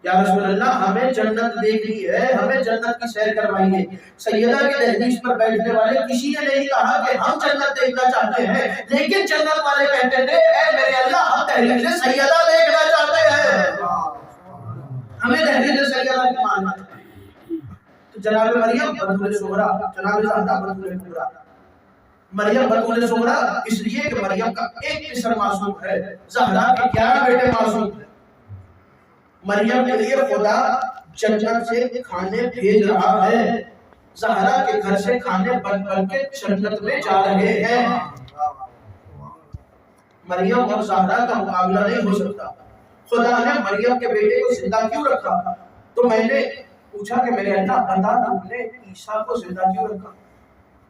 یا رسول اللہ ہمیں جنت دیکھنی ہے، ہمیں جنت کی سیر کروائیے. سیدہ کی دہلیز پر بیٹھنے والے کسی نے نہیں کہا کہ ہم جنت دیکھنا چاہتے ہیں، لیکن جنت والے کہتے تھے اے میرے اللہ ہم دہلیز سیدہ دیکھنا چاہتے ہیں، ہمیں دہلیز سیدہ کی ماننا ہے. تو جناب مریم بطول صغرا، جناب زہرا بطول کبرا. مریم بطول صغرا اس لیے کہ مریم کا ایک قصر معصوم ہے، زہرا کے 11 بیٹے معصوم ہیں. مریم کے لیے خدا جنت سے کھانے بھیج رہا ہے، زہرا کے گھر سے کھانے بن بن کے جنت میں جا رہے ہیں. مریم اور زہرا کا مقابلہ نہیں ہو سکتا. خدا نے مریم کے بیٹے کو زندہ کیوں رکھا؟ تو میں نے پوچھا کہ میرے اللہ بتا تم نے عیسیٰ کو زندہ کیوں رکھا؟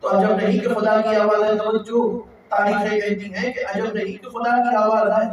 تو عجب نہیں کہ خدا کی آواز ہے. توجہ، تاریخیں کہتی ہیں کہ عجب نہیں کہ خدا کی آواز ہے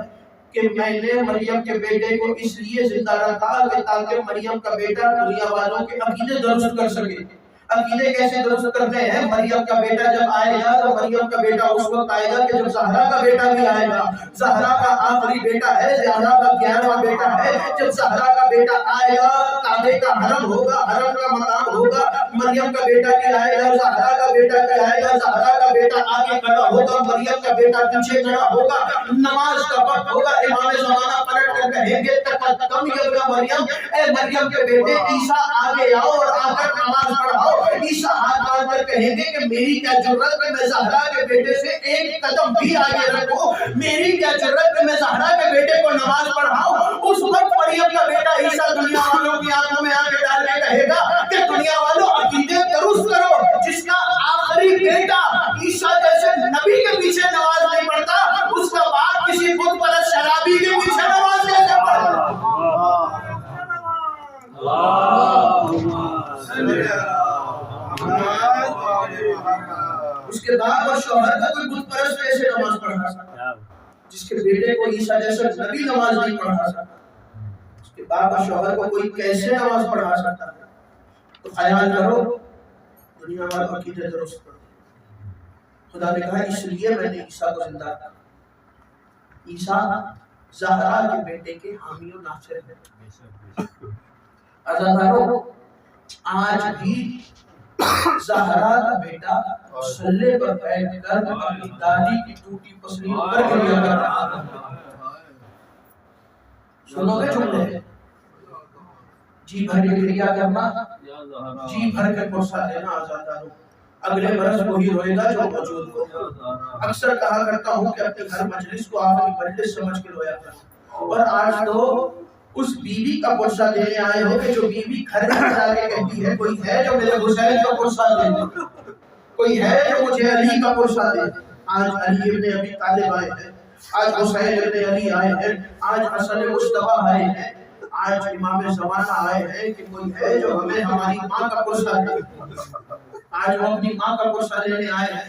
کہ میں نے مریم کے بیٹے کو اس لیے زندہ رکھا کہ تاکہ مریم کا بیٹا دنیا والوں کے عقیدے درست کر سکے. عقیدے کیسے درست کرنے ہیں؟ مریم کا بیٹا جب آئے گا تو مریم کا بیٹا اس وقت آئے گا کہ جب زہرا کا بیٹا بھی آئے گا. زہرا کا آخری بیٹا ہے، زہرا کا 11واں بیٹا ہے. جب زہرا کا بیٹا آئے گا کعبے کا حرم ہوگا، حرم کا مقام ہوگا. مریم کا بیٹا بھی آئے گا، زہرا کا بیٹا بھی آئے گا. زہرا کا بیٹا آگے کھڑا ہوگا، مریم کا بیٹا پیچھے کھڑا ہوگا. نماز کا وقت ہوگا، امام زمانہ پلٹ کر کہیں گے تقدم یا مریم، اے مریم کے بیٹے عیسیٰ آگے آؤ اور آ کر نماز پڑھاؤ. عیسیٰ ہاتھ باندھ کر کہیں گے کہ میری کیا ضرورت ہے میں زہرا کے بیٹے سے ایک قدم بھی آگے رکھوں، میری کیا ضرورت ہے میں زہرا کے بیٹے کو نماز پڑھاؤں. اس وقت مریم کا بیٹا عیسیٰ دنیا والوں کی آنکھوں میں آنکھیں ڈال کے کہے گا کہ دنیا والوں عقیدے درست کرو. جس کا آخری بیٹا عیسیٰ جیسے نبی کے پیچھے نماز نہیں پڑھتا، اس کا باپ کسی بت پرست شرابی کے پیچھے نماز کیسے پڑھتا؟ اس کے باپ اور شوہر کا کوئی بت پرست کیسے نماز پڑھا سکتا؟ جس کے بیٹے کو عیسیٰ جیسا نبی نماز نہیں پڑھا سکتا، اس کے باپ اور شوہر کو کوئی کیسے نماز پڑھا سکتا ہے؟ تو خیال کرو دنیا والوں عقیدے درست کرو. خدا نے کہا اس لیے میں نے عیسیٰ کو زندہ کیا. عیسیٰ زہرا کے بیٹے کے حامی و ناصر ہیں۔ عزیزانو آج بھی زہرا کا بیٹا مصلے پر بیٹھ کر اپنی دادی کی ٹوٹی پسلی پر گریہ کر رہا ہے۔ سنو گے جملے؟ جی بھر کے گریہ کرنا، جی بھر کے قرصہ لینا عزیزانو، اگلے برس وہی روئے گا جو موجود ہو۔ اکثر کہا کرتا ہوں کہ اپنے گھر مجلس کو آخری مجلس سمجھ کے رویا کرنا، اور آج تو اس بیوی کا قرصہ دینے آئے ہو کہ جو بیوی گھر میں جا کے کہتی ہے کوئی ہے جو میرے حسین کا قرصہ دے دے، کوئی ہے جو مجھے علی کا قرصہ دے۔ آج علی ابن ابی طالب آئے ہیں، آج حسین ابن علی آئے ہیں، آج حسن مصطفیٰ آئے ہیں، آج امام زمانہ آئے ہیں کہ کوئی ہے جو ہمیں ہماری ماں کا قرصہ دے۔ آج وہ اپنی ماں کا قرصہ لینے آئے ہیں۔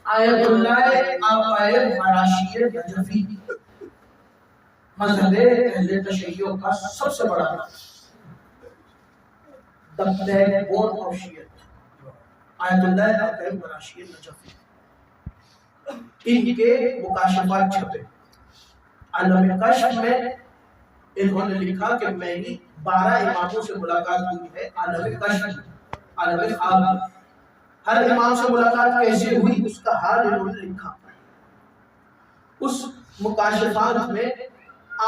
آیت اللہ آقائے مراشی نجفی مذہب اہل تشیع کا سب سے بڑا دبتے بون آف شیعت آیت اللہ آقائے مراشی نجفی، ان کے مکاشفات چھپے۔ علم کشف میں انہوں نے لکھا کہ میری 12 اماموں سے ملاقات ہوئی ہے۔ عالم کشف، عالم خواب، ہر امام سے ملاقات کیسے ہوئی اس کا حال انہوں نے لکھا۔ اس مکاشفات میں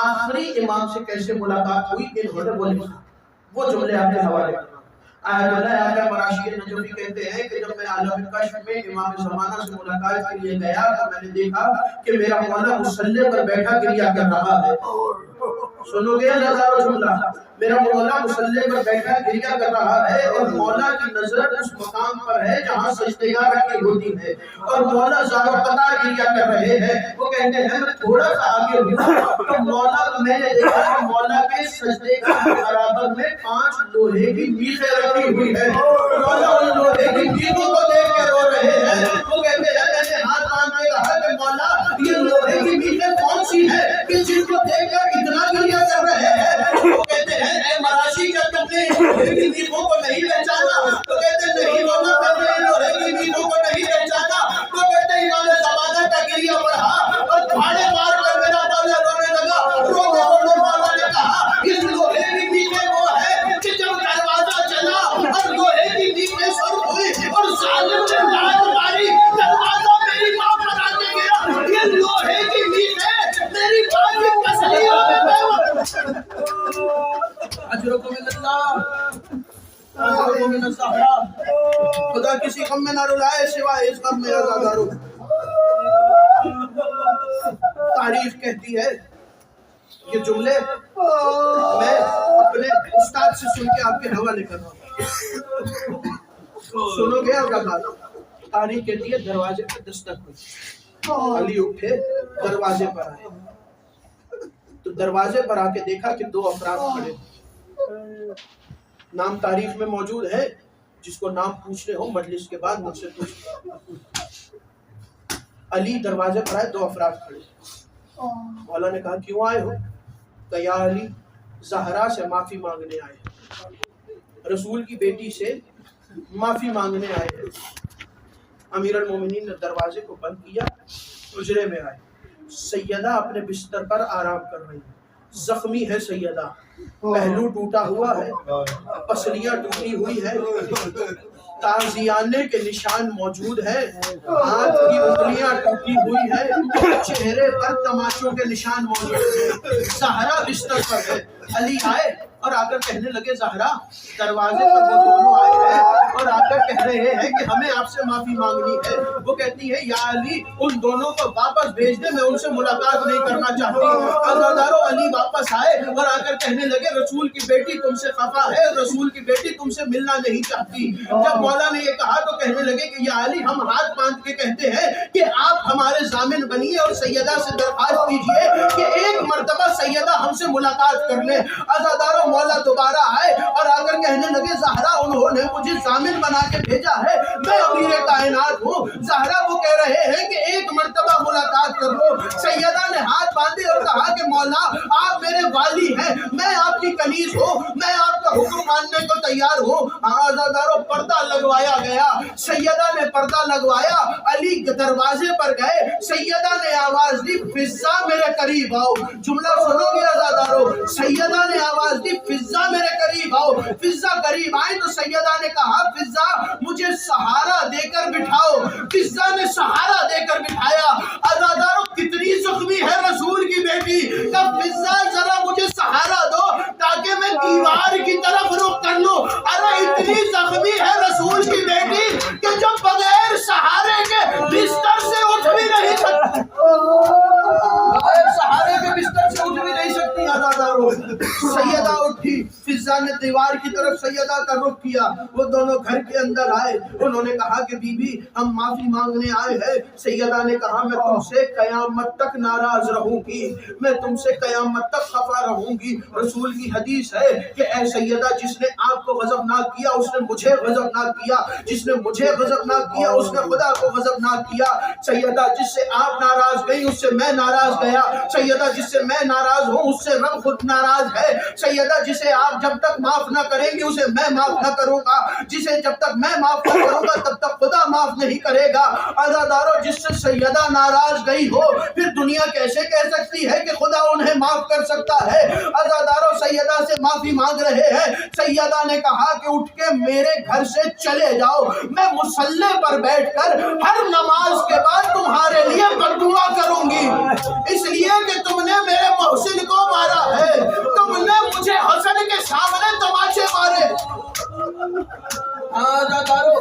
آخری امام سے کیسے ملاقات ہوئی انہوں نے وہ لکھا، وہ جملے آپ کے حوالے کرنا۔ آیت اللہ آقا مراشی نجفی کہتے ہیں کہ جب میں عالم کشف میں امام زمانہ سے ملاقات کے لیے گیا تو میں نے دیکھا کہ میرا مولا مصلی پر بیٹھا گریہ کر رہا ہے۔ سنو گے ہزاروں جملہ، میرا مولا مصلی پر بیٹھا گریہ کر رہا ہے، اور مولا کی نظر اس مقام پر ہے جہاں سجدگاہ رکھی ہوتی ہے، اور مولا زارو قطار گریہ کر رہے ہیں۔ وہ کہتے ہیں میں تھوڑا سا آگے ہوا تو مولا کو میں نے دیکھا کہ مولا کے سجدگاہ کے برابر میں 5 لوہے کی میخیں رکھی ہوئی ہے۔ مولا ان لوہے کی میخوں کو دیکھ کے رو رہے ہیں۔ وہ کہتے ہیں میں نے ہاتھ باندھ کے کہا کہ مولا یہ لوہے کی میخیں کون سی ہیں کہ جن کو دیکھ کر اتنا گریہ کر رہے ہیں؟ وہ کہتے ہیں اے مراشی کیا تم نے لوہے کی میخوں کو نہیں پہچانا؟ تو کہتے ہیں نہیں مولا میں نے لوہے کی میخوں کو نہیں پہچانا۔ تو کہتے ہیں امام زمانہ کا گریہ بڑھا اور دھاڑے مار کر میرا مولا رونے لگا۔ روتے روتے مولا نے کہا یہ لوہے کی میخیں وہ ہے کہ جب دروازہ چلا اور لوہے کی میخیں سر ہوئی اور ظالم نے لات ماری، دروازہ میری ماں پر آ کے گیا۔ یہ لوہے کی میخیں میری ماں کی تسلیوں میں اجرکم من اللہ، اجرکم من الزہرا۔ خدا کسی غم میں نہ رلائے سوائے اس غم میں عزادارو۔ تاریخ کہتی ہے یہ جملے میں اپنے استاد سے سن کے آپ کے حوالے کر رہا ہوں، سنو گے عزادارو۔ تاریخ کہتی ہے دروازے پر دستک ہوئی، علی اٹھے دروازے پر آئے تو دروازے پر آ کے دیکھا کہ 2 افراد کھڑے۔ نام تاریخ میں موجود ہے، جس کو نام پوچھنے ہو مجلس کے بعد مجھ سے پوچھنے۔ علی دروازے پر آئے، 2 افراد کھڑے۔ مولا نے کہا کیوں آئے ہو؟ کہ یا علی زہرا سے معافی مانگنے آئے، رسول کی بیٹی سے معافی مانگنے آئے ہیں۔ امیر المومنین نے دروازے کو بند کیا، حجرے میں آئے۔ سیدہ اپنے بستر پر آرام کر رہی ہے، زخمی ہے سیدہ، پہلو ٹوٹا ہوا ہے، پسلیاں ٹوٹی ہوئی ہے، تازیانے کے نشان موجود ہیں، ہاتھ کی انگلیاں ٹوٹی ہوئی ہیں، چہرے پر تماچوں کے نشان موجود ہیں۔ زہرا بستر پر ہے۔ علی آئے اور آ کر کہنے لگے زہرا، دروازے پر وہ دونوں آئے ہیں اور آ کر کہہ رہے ہیں کہ ہمیں آپ سے معافی مانگنی ہے۔ وہ کہتی ہے یا علی ان دونوں کو واپس بھیج دے، میں ان سے ملاقات نہیں کرنا چاہتی۔ عزادارو علی واپس آئے اور آ کر کہنے لگے رسول کی بیٹی تم سے خفا ہے، رسول کی بیٹی تم سے ملنا نہیں چاہتی۔ جب مولا نے یہ کہا تو کہنے لگے کہ یا علی ہم ہاتھ باندھ کے کہتے ہیں کہ آپ ہمارے ضامن بنیے اور سیدہ سے درخواست کیجئے کہ ایک مرتبہ سیدہ ہم سے ملاقات کر لیں۔ عزادارو مولا دوبارہ آئے اور آ کر کہنے لگے زہرا انہوں نے مجھے ضامن بنا کے بھیجا ہے، میں امیر کائنات ہوں۔ زہرا وہ کہہ رہے ہیں کہ ایک مرتبہ ملاقات کر لو۔ سیدہ نے ہاتھ باندھے اور کہا کہ مولا آپ میرے والی ہیں، میں آپ کی کنیز ہوں، میں آپ کا حکم ماننے کو تیار ہوں۔ عزادارو پردہ لگوایا گیا، سیدہ نے پردہ لگوایا، علی دروازے پر گئے، سیدہ نے آواز دی فضہ میرے قریب آؤ۔ جملہ سنو گے عزادارو، سیدہ نے آواز دی فضہ میرے قریب آؤ۔ فضہ قریب آئے تو سیدہ نے کہا فضہ مجھے سہارا دے کر بٹھاؤ۔ فضہ نے سہارا دے کر بٹھایا۔ عزادارو کتنی زخمی ہے رسول کی بیٹی، کہ فضہ ذرا مجھے سہارا دو تاکہ میں دیوار کی طرف رخ کر لوں۔ ارے اتنی زخمی ہے رسول کی بیٹی کہ جو بغیر سہارے کے بستر سے اٹھ بھی نہیں سکتی، بغیر سہارے کے بستر سے اٹھ بھی نہیں سکتی۔ عزادارو سیدہ اٹھی، فضہ نے دیوار کی طرف سیدہ کا رخ کیا، وہ دونوں گھر کے اندر آئے، انہوں نے کہا کہ بی بی ہم معافی مانگنے آئے ہیں۔ سیدہ نے کہا میں تم سے قیامت تک ناراض رہوں گی، میں تم سے قیامت تک خفا رہوں گی۔ رسول کی حدیث ہے کہ اے سیدہ جس نے آپ کو غضبناک کیا اس نے مجھے غضبناک کیا، جس نے مجھے غضبناک کیا اس نے خدا کو غضبناک کیا۔ سیدہ جس سے آپ ناراض گئی اس سے میں ناراض گیا، سیدہ جس سے میں ناراض ہوں اس سے رب خود ناراض ہے، سیدہ جسے آپ جب تک معاف نہ کریں گے اسے میں معاف نہ کروں گا، جسے جب تک میں معاف نہ کروں گا تب تک خدا معاف نہیں کرے گا۔ عزادارو جس سے سیدہ ناراض گئی ہو پھر دنیا کیسے کہہ سکتی ہے کہ خدا انہیں معاف کر سکتا ہے؟ عزادارو سیدہ سے معافی مانگ رہے ہیں، سیدہ نے کہا کہ اٹھ کے میرے گھر سے چلے جاؤ، میں مصلی پر بیٹھ کر ہر نماز کے بعد تمہارے لیے بددعا کروں گی، اس لیے کہ تم نے میرے محسن کو مارا ہے، تم نے مجھے حسن کے سامنے تماچے مارے۔ عزادارو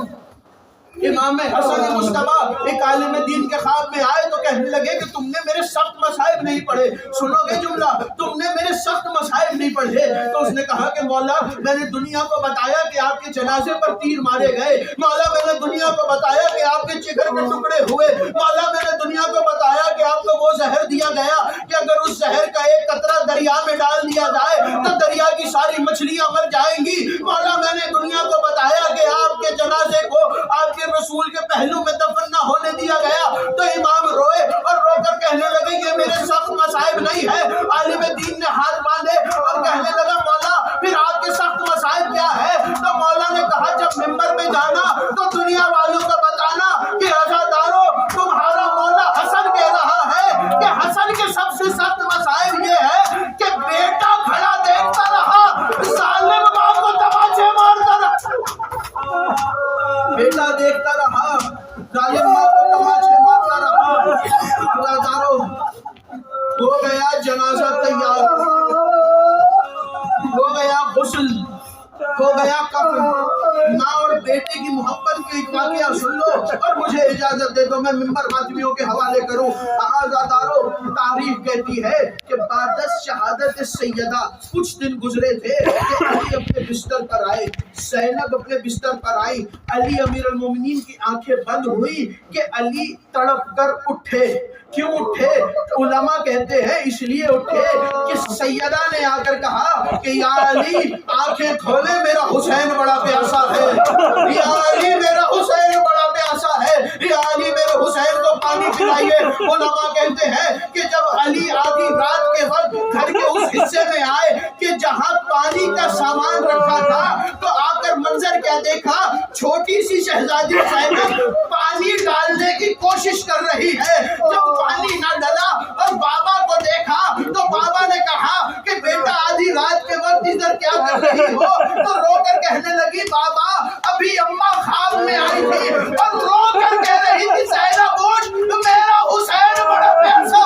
امام حسن مصطفیٰ ایک عالم دین کے خواب میں آئے تو کہنے لگے کہ تم نے میرے سخت مصائب نہیں پڑھے۔ سنو گے جملہ، تم نے میرے سخت مصائب نہیں پڑھے۔ تو اس نے کہا کہ مولا میں نے دنیا کو بتایا کہ آپ کے جنازے پر تیر مارے گئے، مولا میں نے دنیا کو بتایا کہ آپ کے جگر کے ٹکڑے ہوئے، مولا میں نے دنیا کو بتایا کہ آپ کو وہ زہر دیا گیا کہ اگر اس زہر کا ایک قطرہ دریا میں ڈال دیا جائے تو دریا کی ساری مچھلیاں مر جائیں گی، مولا میں نے دنیا کو بتایا کہ آپ کے جنازے کو آپ کے رسول کے پہلو میں دفن نہ ہونے دیا گیا۔ تو امام روئے اور رو کر کہنے لگے یہ میرے سخت مصائب نہیں ہے۔ عالم دین نے ہاتھ باندھے اور کہنے لگا مولا پھر آپ کے سخت مصائب کیا ہے؟ تو مولا نے کہا جب ممبر پہ جانا تو دنیا والوں کو بتانا کہ عزادارو تمہارا مولا حسن کہہ رہا ہے کہ حسن کے سب سے سخت مصائب یہ ہے کہ بیٹا کھڑا دیکھتا رہا ظالم باپ کو تماچے مارتا رہا، بیٹا دیکھتا رہا ظالم ماں کو تماچے مارتا رہا۔ عزادارو ہو گیا جنازہ تیار، ہو گیا غسل، ہو گیا کفن، ماں اور بیٹے کی محبت کے ایک واقعہ سن لو اور مجھے اجازت دے دو میں ممبر ماتمیوں کے حوالے کروں۔ عزادارو تاریخ کہتی ہے کہ بعد از شہادت سیدہ کچھ دن گزرے تھے کہ علی اپنے بستر پر آئے، زینب اپنے بستر پر آئی، علی امیر المومنین کی آنکھیں بند ہوئی کہ علی تڑپ کر اٹھے۔ کیوں اٹھے؟ علماء کہتے ہیں اس لیے اٹھے کہ سیدہ نے آ کر کہا کہ یا علی آنکھیں کھولے میرا حسین بڑا پیاسا ہے، یا علی میرا حسین بڑا پیاسا ہے، یا علی میرے حسین کو پانی پلائیے۔ علماء کہتے ہیں کہ جب علی آدھی رات کے وقت گھر کے اس حصے میں آئے کہ جہاں پانی کا سامان رکھا تھا تو آ کر منظر کیا دیکھا، چھوٹی سی شہزادی زینب پانی ڈالنے کی کوشش کر رہی ہے۔ جب پانی نہ ڈلا اور بابا کو دیکھا تو بابا نے کہا کہ بیٹا آدھی رات کے وقت ادھر کیا کر رہی ہو؟ تو رو کر کہنے لگی بابا ابھی اماں خواب میں آئی تھی اور رو کر کہہ رہی تھی زینب اٹھ میرا حسین بڑا پیاسا،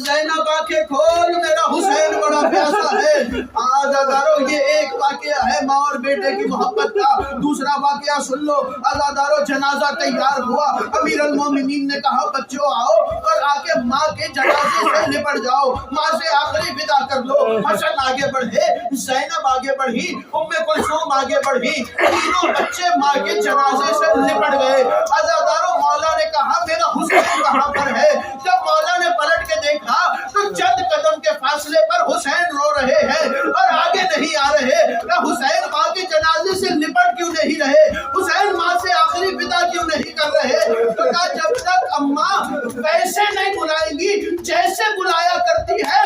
زینب آنکھیں کھول میرا حسین بڑا پیاسا ہے۔ عزادارو یہ ایک واقعہ ہے ماں اور بیٹے کی محبت کا۔ دوسرا واقعہ سن لو۔ عزادارو جنازہ تیار ہوا، امیر المومنین نے کہا بچوں آؤ اور آ کے ماں کے جنازے سے لپٹ جاؤ، ماں سے آخری ودا کر لو۔ حسن آگے بڑھے، زینب آگے بڑھی، ام کلثوم آگے بڑھی، تینوں بچے ماں کے جنازے سے لپٹ گئے۔ عزادارو مولا نے کہا میرا حسین کہاں پر ہے؟ جب مولا نے پلٹ کے دیکھا تو چند قدم کے فاصلے پر حسین رو رہے ہیں اور آگے نہیں آ رہے۔ کہ حسین ماں کے جنازے سے لپٹ کیوں نہیں رہے؟ حسین ماں سے آخری ودا کیوں نہیں کر رہے؟ تو کہا جب تک اماں ویسے نہیں بلائیں گی جیسے بلایا کرتی ہے